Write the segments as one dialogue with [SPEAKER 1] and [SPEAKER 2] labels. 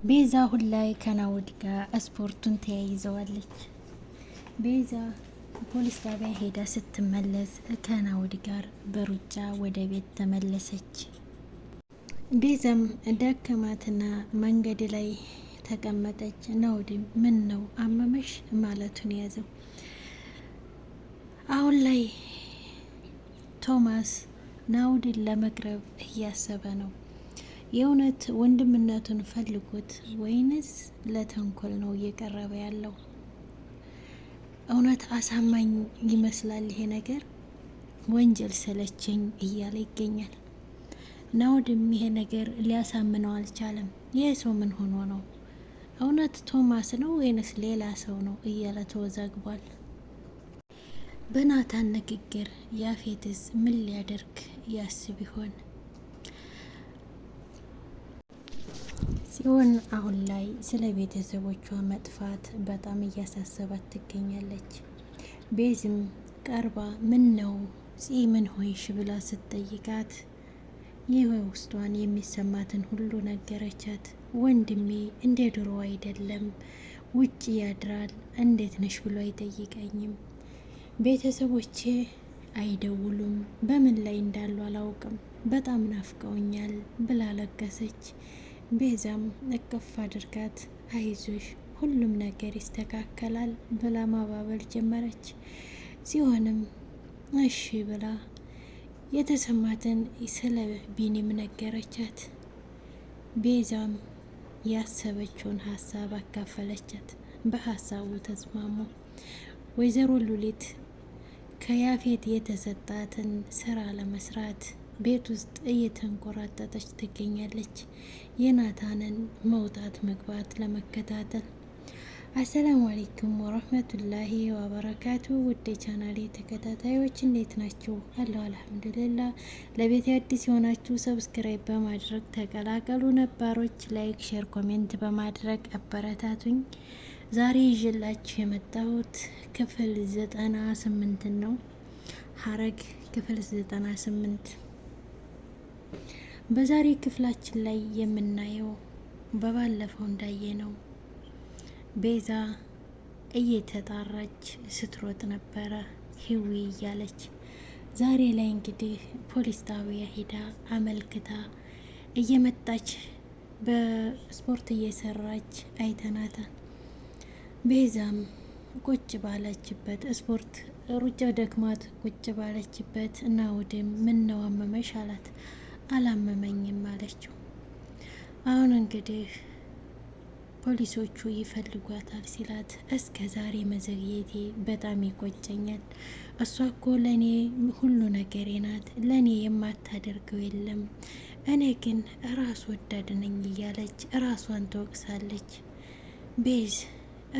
[SPEAKER 1] ቤዛ አሁን ላይ ከናኦድ ጋር ስፖርቱን ተያይዘዋለች። ቤዛ ፖሊስ ጣቢያ ሄዳ ስትመለስ ከናኦድ ጋር በሩጫ ወደ ቤት ተመለሰች። ቤዛም ደከማትና መንገድ ላይ ተቀመጠች። ናኦድም ምን ነው አመመሽ ማለቱን ያዘው። አሁን ላይ ቶማስ ናኦድን ለመቅረብ እያሰበ ነው። የእውነት ወንድምነቱን ፈልጎት ወይንስ ለተንኮል ነው እየቀረበ ያለው? እውነት አሳማኝ ይመስላል ይሄ ነገር። ወንጀል ሰለቸኝ እያለ ይገኛል። ናኦድም ይሄ ነገር ሊያሳምነው አልቻለም። ይህ ሰው ምን ሆኖ ነው? እውነት ቶማስ ነው ወይንስ ሌላ ሰው ነው እያለ ተወዛግቧል። በናታን ንግግር ያፌትስ ምን ሊያደርግ ያስብ ይሆን? ጽዮን አሁን ላይ ስለ ቤተሰቦቿ መጥፋት በጣም እያሳሰባት ትገኛለች። ቤዝም ቀርባ ምን ነው ጽ ምን ሆይሽ ብላ ስትጠይቃት ይህ ውስጧን የሚሰማትን ሁሉ ነገረቻት። ወንድሜ እንደ ድሮ አይደለም፣ ውጭ ያድራል፣ እንዴት ነሽ ብሎ አይጠይቀኝም፣ ቤተሰቦቼ አይደውሉም፣ በምን ላይ እንዳሉ አላውቅም፣ በጣም ናፍቀውኛል ብላ ለቀሰች። ቤዛም እቅፍ አድርጋት አይዞሽ ሁሉም ነገር ይስተካከላል ብላ ማባበል ጀመረች። ሲሆንም እሺ ብላ የተሰማትን ስለ ቢኒም ነገረቻት። ቤዛም ያሰበችውን ሀሳብ አካፈለቻት። በሀሳቡ ተስማሙ። ወይዘሮ ሉሊት ከያፌት የተሰጣትን ስራ ለመስራት ቤት ውስጥ እየተንቆራጠጠች ትገኛለች። የናታንን መውጣት መግባት ለመከታተል። አሰላሙ አለይኩም ወረህመቱላሂ ወበረካቱ። ውድ ቻናሌ ተከታታዮች እንዴት ናችሁ? አለሁ አልሐምዱሊላህ። ለቤት አዲስ የሆናችሁ ሰብስክራይብ በማድረግ ተቀላቀሉ። ነባሮች ላይክ፣ ሼር፣ ኮሜንት በማድረግ አበረታቱኝ። ዛሬ ይዤላችሁ የመጣሁት ክፍል 98 ነው። ሐረግ ክፍል 98። በዛሬ ክፍላችን ላይ የምናየው በባለፈው እንዳየነው ቤዛ እየተጣራች ስትሮጥ ነበረ ሂዊ እያለች። ዛሬ ላይ እንግዲህ ፖሊስ ጣቢያ ሄዳ አመልክታ እየመጣች በስፖርት እየሰራች አይተናታል። ቤዛም ቁጭ ባለችበት ስፖርት ሩጫ ደክማት ቁጭ ባለችበት ናኦድም ምን ነው አመመሽ አላት። አላመመኝም አለችው። አሁን እንግዲህ ፖሊሶቹ ይፈልጓታል ሲላት እስከ ዛሬ መዘግየቴ በጣም ይቆጨኛል። እሷ እኮ ለእኔ ሁሉ ነገሬ ናት፣ ለእኔ የማታደርገው የለም። እኔ ግን ራስ ወዳድ ነኝ እያለች ራሷን ትወቅሳለች። ቤዝ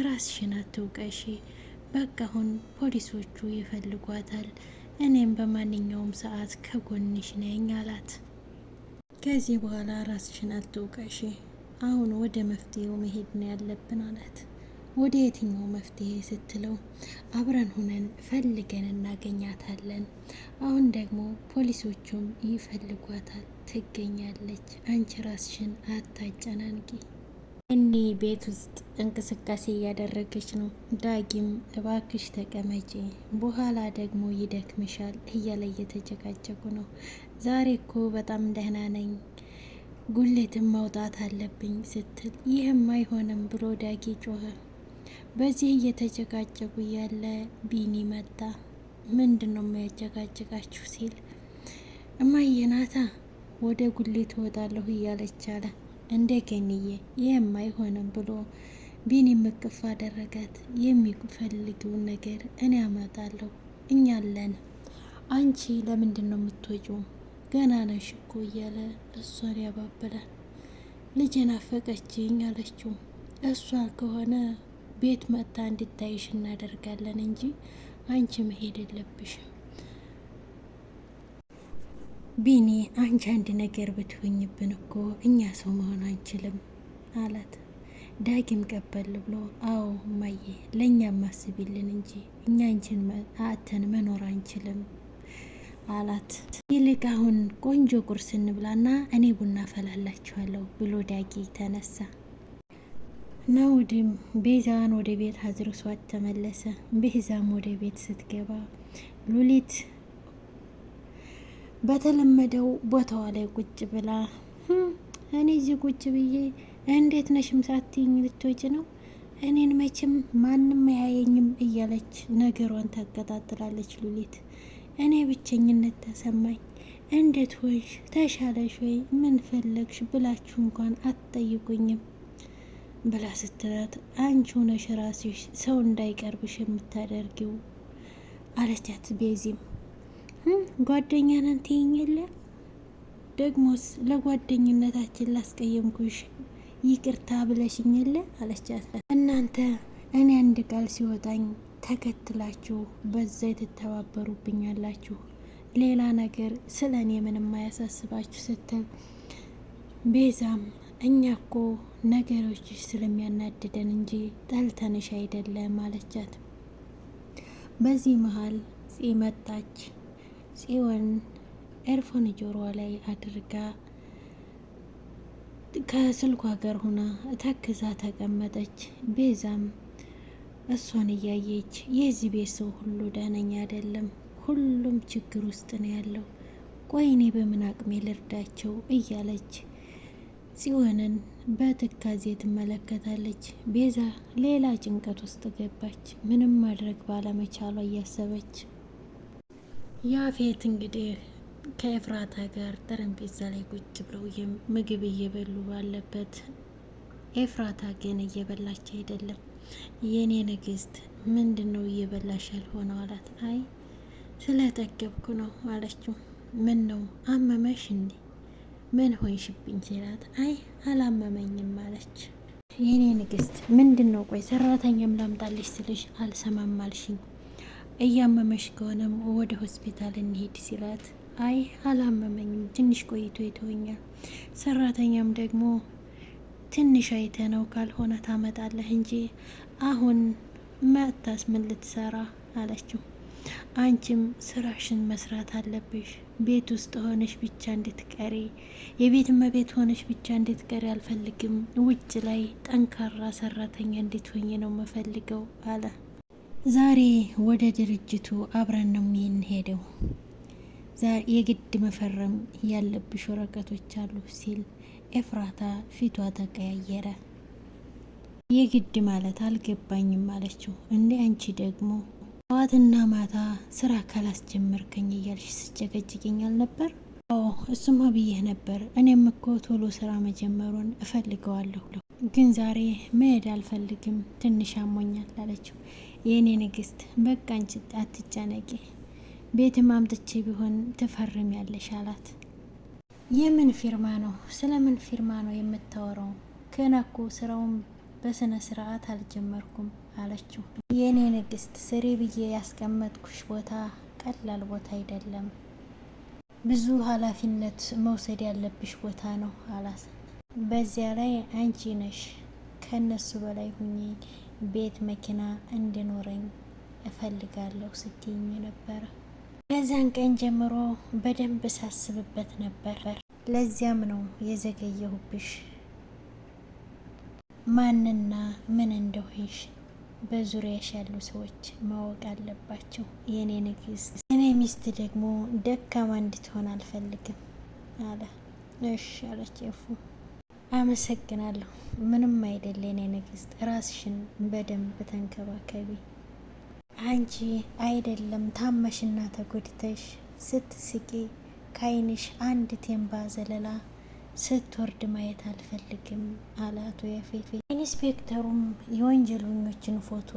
[SPEAKER 1] ራስሽን አትውቀሺ፣ በቃ አሁን ፖሊሶቹ ይፈልጓታል፣ እኔም በማንኛውም ሰዓት ከጎንሽ ነኝ አላት። ከዚህ በኋላ ራስሽን አትውቀሺ፣ አሁን ወደ መፍትሄው መሄድ ነው ያለብን አላት። ወደ የትኛው መፍትሄ ስትለው አብረን ሁነን ፈልገን እናገኛታለን። አሁን ደግሞ ፖሊሶቹም ይፈልጓታል፣ ትገኛለች። አንቺ ራስሽን አታጨናንቂ። እኒ ቤት ውስጥ እንቅስቃሴ እያደረገች ነው። ዳጊም እባክሽ ተቀመጪ፣ በኋላ ደግሞ ይደክምሻል እያለ እየተጨቃጨቁ ነው። ዛሬ እኮ በጣም ደህና ነኝ፣ ጉሌትም ማውጣት አለብኝ ስትል ይህም አይሆንም ብሎ ዳጊ ጮኸ። በዚህ እየተጨቃጨቁ ያለ ቢኒ መጣ። ምንድን ነው የሚያጨቃጭቃችሁ ሲል እማዬ ናታ ወደ ጉሌት እወጣለሁ እያለች አለ። እንደ ገንዬ ይህም አይሆንም ብሎ ቢኒ ምቅፍ አደረጋት። የሚፈልጊውን ነገር እኔ አመጣለሁ፣ እኛ አለን፣ አንቺ ለምንድን ነው የምትወጪው? ገና ነሽ እኮ እያለ እሷን ያባብላል። ልጄ ናፈቀችኝ አለችው። እሷ ከሆነ ቤት መጥታ እንድታይሽ እናደርጋለን እንጂ አንቺ መሄድ የለብሽም። ቢኒ አንቺ አንድ ነገር ብትሆኝብን እኮ እኛ ሰው መሆን አንችልም አላት። ዳጊም ቀበል ብሎ አዎ እማዬ ለእኛም ማስቢልን እንጂ እኛ አንቺን አተን መኖር አንችልም አላት። ይልቅ አሁን ቆንጆ ቁርስ እንብላና እኔ ቡና ፈላላችኋለሁ ብሎ ዳጊ ተነሳ። ናኦድም ቤዛን ወደ ቤት አድርሷት ተመለሰ። ቤዛም ወደ ቤት ስትገባ ሉሊት በተለመደው ቦታዋ ላይ ቁጭ ብላ እኔ እዚህ ቁጭ ብዬ እንዴት ነሽም ሳትይኝ ልትወጪ ነው? እኔን መቼም ማንም አያየኝም እያለች ነገሯን ታቀጣጥላለች። ሉሊት እኔ ብቸኝነት ተሰማኝ፣ እንዴት ሆንሽ? ተሻለሽ ወይ? ምን ፈለግሽ ብላችሁ እንኳን አትጠይቁኝም ብላ ስትላት አንቺ ሆነሽ ራስሽ ሰው እንዳይቀርብሽ የምታደርጊው አለቻት። ቤዚም ጓደኛ ነን ትይኝ የለ ደግሞስ ለጓደኝነታችን ላስቀየምኩሽ ይቅርታ ብለሽኝ የለ አለቻት። እናንተ እኔ አንድ ቃል ሲወጣኝ ተከትላችሁ በዛ ትተባበሩብኛላችሁ፣ ሌላ ነገር ስለ እኔ ምንም አያሳስባችሁ ስትል ቤዛም እኛ እኮ ነገሮች ስለሚያናድደን እንጂ ጠልተንሽ አይደለም አለቻት። በዚህ መሀል ፂ መጣች። ጽዮን ኤርፎን ጆሮዋ ላይ አድርጋ ከስልኳ ጋር ሆና ተክዛ ተቀመጠች። ቤዛም እሷን እያየች የዚህ ቤት ሰው ሁሉ ደህነኛ አይደለም፣ ሁሉም ችግር ውስጥ ነው ያለው፣ ቆይ እኔ በምን አቅሜ ልርዳቸው እያለች ጽዮንን በትካዜ ትመለከታለች። ቤዛ ሌላ ጭንቀት ውስጥ ገባች፣ ምንም ማድረግ ባለመቻሏ እያሰበች። ያፌት እንግዲህ ከኤፍራታ ጋር ጠረጴዛ ላይ ቁጭ ብለው ምግብ እየበሉ ባለበት ኤፍራታ ግን እየበላች አይደለም። የኔ ንግስት ምንድን ነው እየበላሽ ያልሆነው አላት። አይ ስለጠገብኩ ነው አለችው። ምን ነው አመመሽ እንዴ? ምን ሆንሽብኝ ሲላት አይ አላመመኝም አለች። የኔ ንግስት ምንድን ነው? ቆይ ሰራተኛም ላምጣልሽ ስልሽ አልሰማም አልሽኝ። እያመመሽ ከሆነም ወደ ሆስፒታል እንሄድ ሲላት አይ አላመመኝም፣ ትንሽ ቆይቶ ይተወኛል። ሰራተኛም ደግሞ ትንሽ አይተ ነው ካልሆነ ታመጣለህ እንጂ አሁን መጥታስ ምን ልትሰራ አለችው። አንቺም ስራሽን መስራት አለብሽ። ቤት ውስጥ ሆነሽ ብቻ እንድትቀሪ፣ የቤት እመቤት ሆነሽ ብቻ እንድትቀሪ አልፈልግም። ውጭ ላይ ጠንካራ ሰራተኛ እንድትሆኝ ነው የምፈልገው አለ። ዛሬ ወደ ድርጅቱ አብረን ነው የምንሄደው፣ ዛሬ የግድ መፈረም ያለብሽ ወረቀቶች አሉ ሲል ኤፍራታ ፊቷ ተቀያየረ። የግድ ማለት አልገባኝም አለችው። እንዴ አንቺ ደግሞ ጠዋትና ማታ ስራ ካላስጀመርከኝ እያልሽ ስጨቀጭቅኝ አልነበር? አዎ እሱማ ብዬህ ነበር። እኔም እኮ ቶሎ ስራ መጀመሩን እፈልገዋለሁ፣ ግን ዛሬ መሄድ አልፈልግም፣ ትንሽ አሞኛል አለችው። የእኔ ንግስት በቃ አንቺ አትጨነቂ፣ ቤትም አምጥቼ ቢሆን ትፈርም ያለሽ አላት። የምን ፊርማ ነው? ስለምን ፊርማ ነው የምታወራው? ገና እኮ ስራውን በስነ ስርዓት አልጀመርኩም አለችው። የእኔ ንግስት ስሪ ብዬ ያስቀመጥኩሽ ቦታ ቀላል ቦታ አይደለም፣ ብዙ ኃላፊነት መውሰድ ያለብሽ ቦታ ነው አላት። በዚያ ላይ አንቺ ነሽ ከነሱ በላይ ሁኚ፣ ቤት መኪና እንዲኖረኝ እፈልጋለሁ ስትይኝ ነበረ። ከዚያን ቀን ጀምሮ በደንብ ሳስብበት ነበር። ለዚያም ነው የዘገየሁብሽ። ማንና ምን እንደሆንሽ በዙሪያሽ ያሉ ሰዎች ማወቅ አለባቸው የኔ ንግስት። እኔ ሚስት ደግሞ ደካማ እንድትሆን አልፈልግም አለ። እሺ አለች ኤፉ። አመሰግናለሁ፣ ምንም አይደል የኔ ንግስት፣ ራስሽን በደንብ ተንከባከቢ። አንቺ አይደለም ታመሽና ተጎድተሽ ስትስቂ ከአይንሽ አንድ ቴምባ ዘለላ ስትወርድ ማየት አልፈልግም አለ አቶ ያፌት። ኢንስፔክተሩም የወንጀለኞችን ፎቶ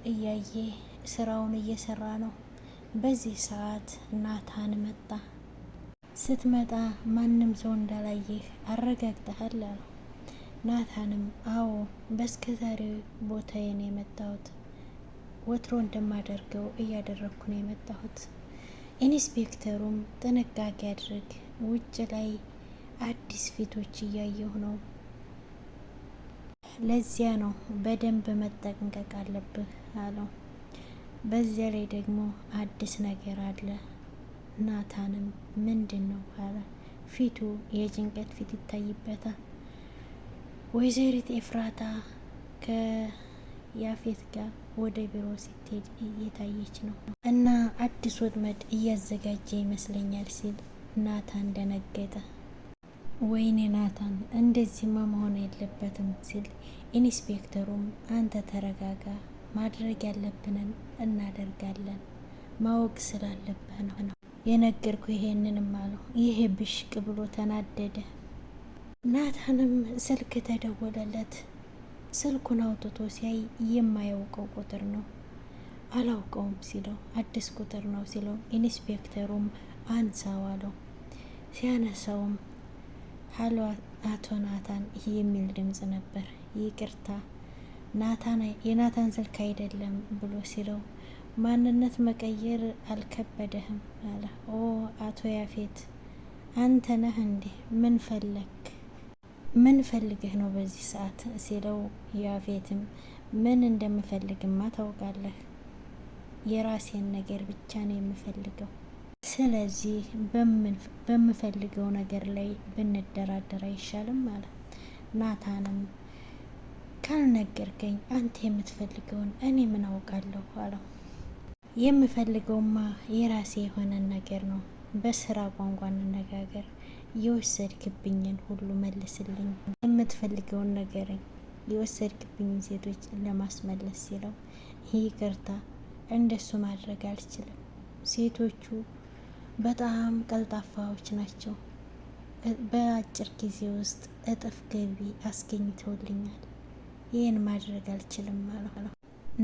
[SPEAKER 1] እያየ ስራውን እየሰራ ነው። በዚህ ሰዓት ናታን መጣ። ስትመጣ ማንም ሰው እንዳላየህ አረጋግጠሃል አለው። ናታንም አዎ በስከዛሬ ቦታዬ ነው የመጣሁት፣ ወትሮ እንደማደርገው እያደረግኩ ነው የመጣሁት። ኢንስፔክተሩም ጥንቃቄ አድርግ፣ ውጭ ላይ አዲስ ፊቶች እያየሁ ነው፣ ለዚያ ነው በደንብ መጠንቀቅ አለብህ አለው። በዚያ ላይ ደግሞ አዲስ ነገር አለ። ናታንም ምንድን ነው አለ። ፊቱ የጭንቀት ፊት ይታይበታል። ወይዘሪት ኤፍራታ ከያፌት ጋር ወደ ቢሮ ስትሄድ እየታየች ነው እና አዲስ ወጥመድ እያዘጋጀ ይመስለኛል ሲል ናታን ደነገጠ። ወይኔ ናታን እንደዚህማ መሆን የለበትም ሲል ኢንስፔክተሩም አንተ ተረጋጋ፣ ማድረግ ያለብንን እናደርጋለን፣ ማወቅ ስላለብህ ነው የነገርኩ ይሄንንም አለው። ይሄ ብሽቅ ብሎ ተናደደ። ናታንም ስልክ ተደወለለት። ስልኩን አውጥቶ ሲያይ የማያውቀው ቁጥር ነው። አላውቀውም ሲለው አዲስ ቁጥር ነው ሲለው ኢንስፔክተሩም አንሳው አለው። ሲያነሳውም ሀሎ አቶ ናታን የሚል ድምጽ ነበር። ይቅርታ ናታን የናታን ስልክ አይደለም ብሎ ሲለው ማንነት መቀየር አልከበደህም አለ። ኦ አቶ ያፌት አንተ ነህ እንዴ? ምን ፈልገህ ነው በዚህ ሰዓት ሲለው ያፌትም ምን እንደምፈልግማ ታውቃለህ፣ የራሴን ነገር ብቻ ነው የምፈልገው። ስለዚህ በምፈልገው ነገር ላይ ብንደራደር አይሻልም አለ። ናታንም ካልነገርከኝ አንተ የምትፈልገውን እኔ ምን አውቃለሁ አለው። የምፈልገውማ የራሴ የሆነን ነገር ነው። በስራ ቋንቋ እንነጋገር። የወሰድክብኝን ሁሉ መልስልኝ። የምትፈልገውን ነገርኝ። የወሰድክብኝን ሴቶች ለማስመለስ ሲለው ይቅርታ እንደሱ ማድረግ አልችልም። ሴቶቹ በጣም ቀልጣፋዎች ናቸው። በአጭር ጊዜ ውስጥ እጥፍ ገቢ አስገኝተውልኛል። ይህን ማድረግ አልችልም አለው።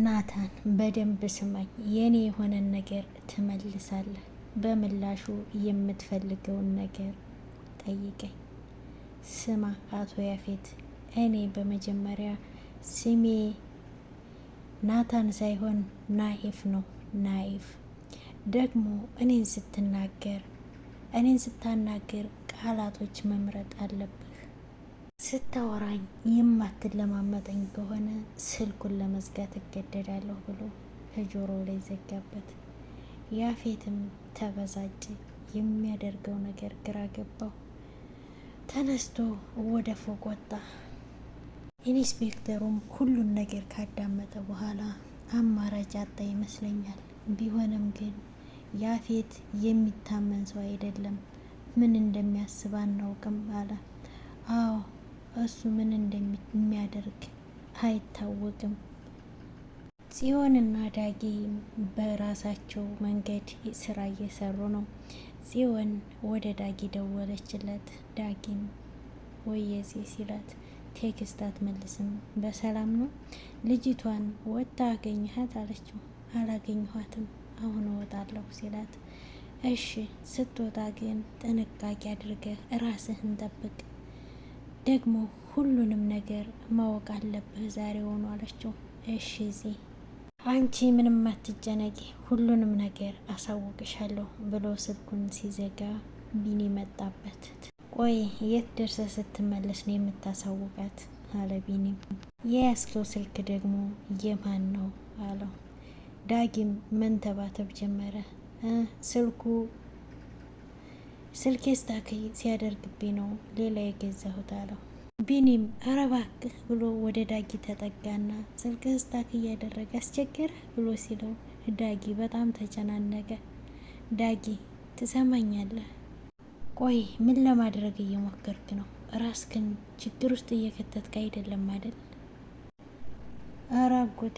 [SPEAKER 1] ናታን በደንብ ስማኝ፣ የኔ የሆነን ነገር ትመልሳለህ። በምላሹ የምትፈልገውን ነገር ጠይቀኝ። ስማ አቶ ያፌት፣ እኔ በመጀመሪያ ስሜ ናታን ሳይሆን ናኢፍ ነው። ናኢፍ ደግሞ እኔን ስታናገር ቃላቶች መምረጥ አለብህ። ስታወራኝ የማትለማመጠኝ ከሆነ ስልኩን ለመዝጋት እገደዳለሁ ብሎ ከጆሮው ላይ ዘጋበት። ያፌትም ተበሳጨ። የሚያደርገው ነገር ግራ ገባው። ተነስቶ ወደ ፎቅ ወጣ። ኢንስፔክተሩም ሁሉን ነገር ካዳመጠ በኋላ አማራጭ አጣ ይመስለኛል። ቢሆንም ግን ያፌት የሚታመን ሰው አይደለም፣ ምን እንደሚያስብ አናውቅም አለ። አዎ እሱ ምን እንደሚያደርግ አይታወቅም። ጽዮንና ዳጊ በራሳቸው መንገድ ስራ እየሰሩ ነው። ጽዮን ወደ ዳጊ ደወለችለት። ዳጊም ወየዜ ሲላት ቴክስት አትመልስም። በሰላም ነው? ልጅቷን ወጣ አገኘሃት አለችው። አላገኘኋትም፣ አሁን እወጣለሁ ሲላት እሺ ስትወጣ ግን ጥንቃቄ አድርገህ ራስህን ጠብቅ፣ ደግሞ ሁሉንም ነገር ማወቅ አለብህ ዛሬውኑ አለችው። እሺ ዜ አንቺ ምንም አትጨነቂ፣ ሁሉንም ነገር አሳውቅሻለሁ ብሎ ስልኩን ሲዘጋ ቢኒ መጣበት። ቆይ የት ደርሰ ስትመለስ ነው የምታሳውቃት አለ ቢኒም። የያዝከው ስልክ ደግሞ የማን ነው አለው። ዳጊም መንተባተብ ጀመረ። ስልኬ ስታክ ሲያደርግብኝ ነው ሌላ የገዛሁት አለው። ቢኒም ኧረ እባክህ ብሎ ወደ ዳጊ ተጠጋና ስልክ ስታክ እያደረገ አስቸገረ ብሎ ሲለው ዳጊ በጣም ተጨናነቀ። ዳጊ ትሰማኛለህ? ቆይ ምን ለማድረግ እየሞከርክ ነው? ራስክን ችግር ውስጥ እየከተትክ አይደለም አይደል? ኧረ አጎቴ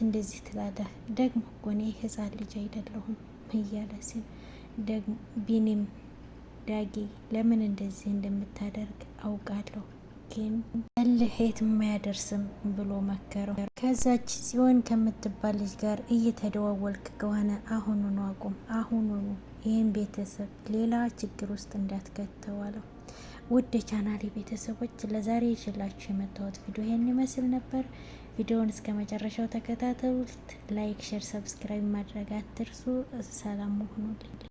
[SPEAKER 1] እንደዚህ ትላለህ? ደግሞ እኮ እኔ ህፃን ልጅ አይደለሁም እያለ ሲል ደግሞ ቢኒም ዳጊ ለምን እንደዚህ እንደምታደርግ አውቃለሁ፣ ግን እልህ የትም አያደርስም ብሎ መከረው። ከዛች ጽዮን ከምትባል ልጅ ጋር እየተደዋወልክ ከሆነ አሁኑኑ አቁም፣ አሁኑኑ ይህን ቤተሰብ ሌላ ችግር ውስጥ እንዳትከተው አለው። ውድ ቻናሌ ቤተሰቦች ለዛሬ ይዤላችሁ የመጣሁት ቪዲዮ ይሄን ይመስል ነበር። ቪዲዮውን እስከ መጨረሻው ተከታተሉት። ላይክ፣ ሼር፣ ሰብስክራይብ ማድረግ አትርሱ። ሰላም ሁኑልኝ።